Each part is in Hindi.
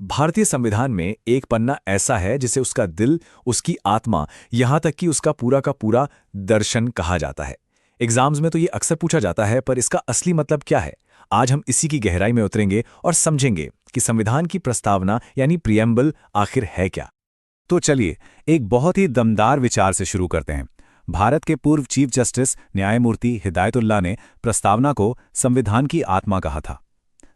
भारतीय संविधान में एक पन्ना ऐसा है जिसे उसका दिल, उसकी आत्मा, यहाँ तक कि उसका पूरा का पूरा दर्शन कहा जाता है। एग्जाम्स में तो ये अक्सर पूछा जाता है, पर इसका असली मतलब क्या है? आज हम इसी की गहराई में उतरेंगे और समझेंगे कि संविधान की प्रस्तावना यानी प्रियम्बल आखिर है क्या। तो चलिए एक बहुत ही दमदार विचार से शुरू करते हैं। भारत के पूर्व चीफ जस्टिस न्यायमूर्ति हिदायतुल्लाह ने प्रस्तावना को संविधान की आत्मा कहा था।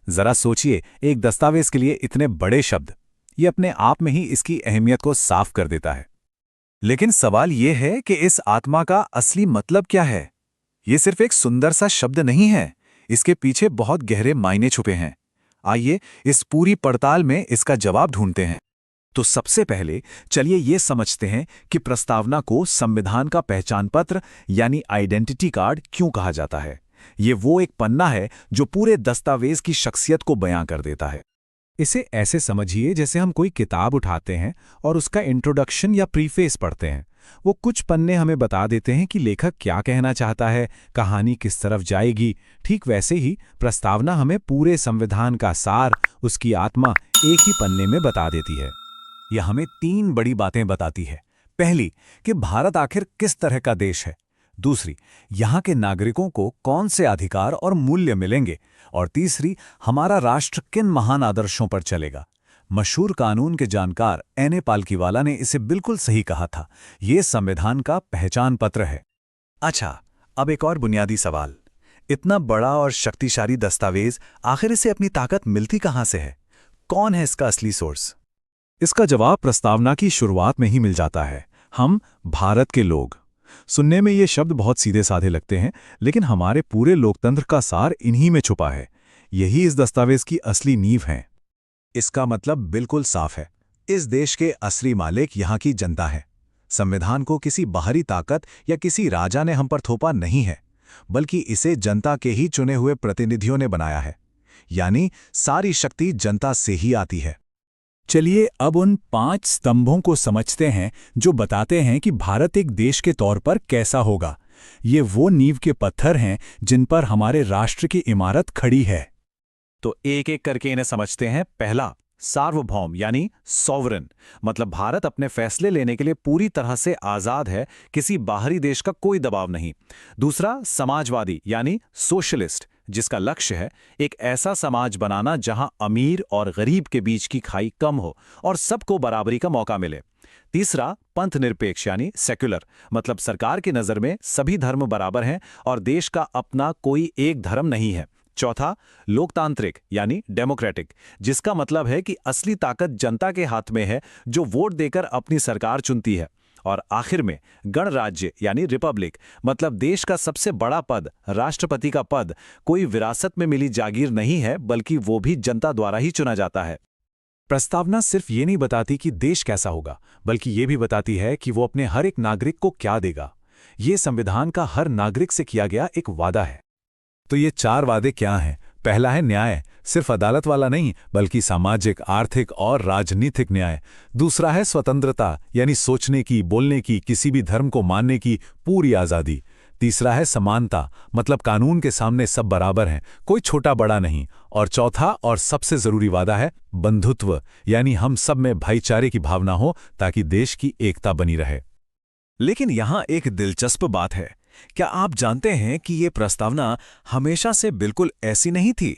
जरा सोचिए, एक दस्तावेज के लिए इतने बड़े शब्द, ये अपने आप में ही इसकी अहमियत को साफ कर देता है। लेकिन सवाल ये है कि इस आत्मा का असली मतलब क्या है? ये सिर्फ एक सुंदर सा शब्द नहीं है, इसके पीछे बहुत गहरे मायने छुपे हैं। आइए इस पूरी पड़ताल में इसका जवाब ढूंढते हैं। तो सबसे पहले चलिए ये समझते हैं कि प्रस्तावना को संविधान का पहचान पत्र यानी आइडेंटिटी कार्ड क्यों कहा जाता है। ये वो एक पन्ना है जो पूरे दस्तावेज की शख्सियत को बयां कर देता है। इसे ऐसे समझिए जैसे हम कोई किताब उठाते हैं और उसका इंट्रोडक्शन या प्रीफेस पढ़ते हैं। वो कुछ पन्ने हमें बता देते हैं कि लेखक क्या कहना चाहता है, कहानी किस तरफ जाएगी। ठीक वैसे ही प्रस्तावना हमें पूरे संविधान का सार, उसकी आत्मा एक ही पन्ने में बता देती है। यह हमें तीन बड़ी बातें बताती है। पहली, कि भारत आखिर किस तरह का देश है। दूसरी, यहाँ के नागरिकों को कौन से अधिकार और मूल्य मिलेंगे। और तीसरी, हमारा राष्ट्र किन महान आदर्शों पर चलेगा। मशहूर कानून के जानकार एन ए पालकीवाला ने इसे बिल्कुल सही कहा था, ये संविधान का पहचान पत्र है। अच्छा, अब एक और बुनियादी सवाल, इतना बड़ा और शक्तिशाली दस्तावेज आखिर इसे अपनी ताकत मिलती कहाँ से है? कौन है इसका असली सोर्स? इसका जवाब प्रस्तावना की शुरुआत में ही मिल जाता है। हम भारत के लोग। सुनने में ये शब्द बहुत सीधे साधे लगते हैं, लेकिन हमारे पूरे लोकतंत्र का सार इन्हीं में छुपा है। यही इस दस्तावेज की असली नींव है। इसका मतलब बिल्कुल साफ है, इस देश के असली मालिक यहाँ की जनता है। संविधान को किसी बाहरी ताकत या किसी राजा ने हम पर थोपा नहीं है, बल्कि इसे जनता के ही चुने हुए प्रतिनिधियों ने बनाया है। यानी सारी शक्ति जनता से ही आती है। चलिए अब उन 5 स्तंभों को समझते हैं जो बताते हैं कि भारत एक देश के तौर पर कैसा होगा। ये वो नींव के पत्थर हैं जिन पर हमारे राष्ट्र की इमारत खड़ी है। तो एक एक करके इन्हें समझते हैं। पहला, सार्वभौम यानी सॉवरेन, मतलब भारत अपने फैसले लेने के लिए पूरी तरह से आजाद है, किसी बाहरी देश का कोई दबाव नहीं। दूसरा, समाजवादी यानी सोशलिस्ट, जिसका लक्ष्य है एक ऐसा समाज बनाना जहां अमीर और गरीब के बीच की खाई कम हो और सबको बराबरी का मौका मिले। तीसरा, पंथ निरपेक्ष यानी सेक्युलर, मतलब सरकार की नजर में सभी धर्म बराबर हैं और देश का अपना कोई एक धर्म नहीं है। चौथा, लोकतांत्रिक यानी डेमोक्रेटिक, जिसका मतलब है कि असली ताकत जनता के हाथ में है, जो वोट देकर अपनी सरकार चुनती है। और आखिर में गणराज्य यानी रिपब्लिक, मतलब देश का सबसे बड़ा पद, राष्ट्रपति का पद, कोई विरासत में मिली जागीर नहीं है, बल्कि वो भी जनता द्वारा ही चुना जाता है। प्रस्तावना सिर्फ ये नहीं बताती कि देश कैसा होगा, बल्कि ये भी बताती है कि वो अपने हर एक नागरिक को क्या देगा। ये संविधान का हर नागरिक से किया गया एक वादा है। तो ये 4 वादे क्या हैं? पहला है न्याय, सिर्फ अदालत वाला नहीं, बल्कि सामाजिक, आर्थिक और राजनीतिक न्याय। दूसरा है स्वतंत्रता, यानी सोचने की, बोलने की, किसी भी धर्म को मानने की पूरी आज़ादी। तीसरा है समानता, मतलब कानून के सामने सब बराबर हैं, कोई छोटा बड़ा नहीं। और चौथा और सबसे जरूरी वादा है बंधुत्व, यानी हम सब में भाईचारे की भावना हो ताकि देश की एकता बनी रहे। लेकिन यहां एक दिलचस्प बात है। क्या आप जानते हैं कि ये प्रस्तावना हमेशा से बिल्कुल ऐसी नहीं थी?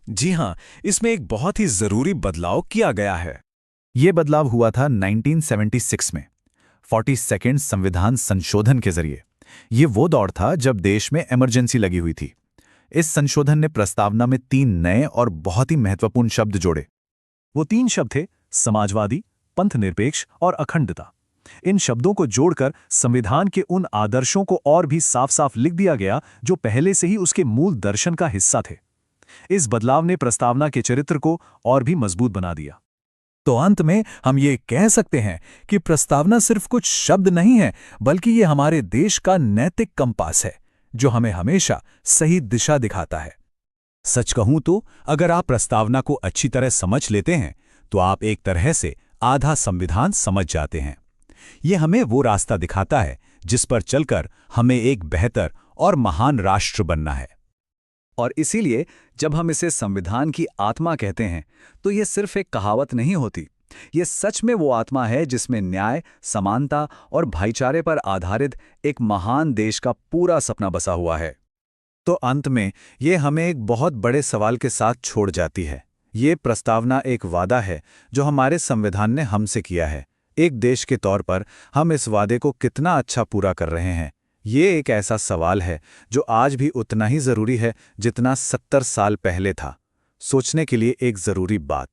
जी हां, इसमें एक बहुत ही जरूरी बदलाव किया गया है। ये बदलाव हुआ था 1976 में, 42nd संविधान संशोधन के जरिए। ये वो दौर था जब देश में इमरजेंसी लगी हुई थी। इस संशोधन ने प्रस्तावना में 3 नए और बहुत ही महत्वपूर्ण शब्द जोड़े। वो 3 शब्द थे समाजवादी, पंथ निरपेक्ष और अखंडता। इन शब्दों को जोड़कर संविधान के उन आदर्शों को और भी साफ साफ लिख दिया गया जो पहले से ही उसके मूल दर्शन का हिस्सा थे। इस बदलाव ने प्रस्तावना के चरित्र को और भी मजबूत बना दिया। तो अंत में हम ये कह सकते हैं कि प्रस्तावना सिर्फ कुछ शब्द नहीं है, बल्कि ये हमारे देश का नैतिक कंपास है, जो हमें हमेशा सही दिशा दिखाता है। सच कहूं तो अगर आप प्रस्तावना को अच्छी तरह समझ लेते हैं, तो आप एक तरह से आधा संविधान समझ जाते हैं। ये हमें वो रास्ता दिखाता है जिस पर चलकर हमें एक बेहतर और महान राष्ट्र बनना है। और इसीलिए जब हम इसे संविधान की आत्मा कहते हैं तो ये सिर्फ एक कहावत नहीं होती। ये सच में वो आत्मा है जिसमें न्याय, समानता और भाईचारे पर आधारित एक महान देश का पूरा सपना बसा हुआ है। तो अंत में ये हमें एक बहुत बड़े सवाल के साथ छोड़ जाती है। ये प्रस्तावना एक वादा है जो हमारे संविधान ने हमसे किया है। एक देश के तौर पर हम इस वादे को कितना अच्छा पूरा कर रहे हैं, ये एक ऐसा सवाल है जो आज भी उतना ही जरूरी है जितना 70 साल पहले था। सोचने के लिए एक जरूरी बात।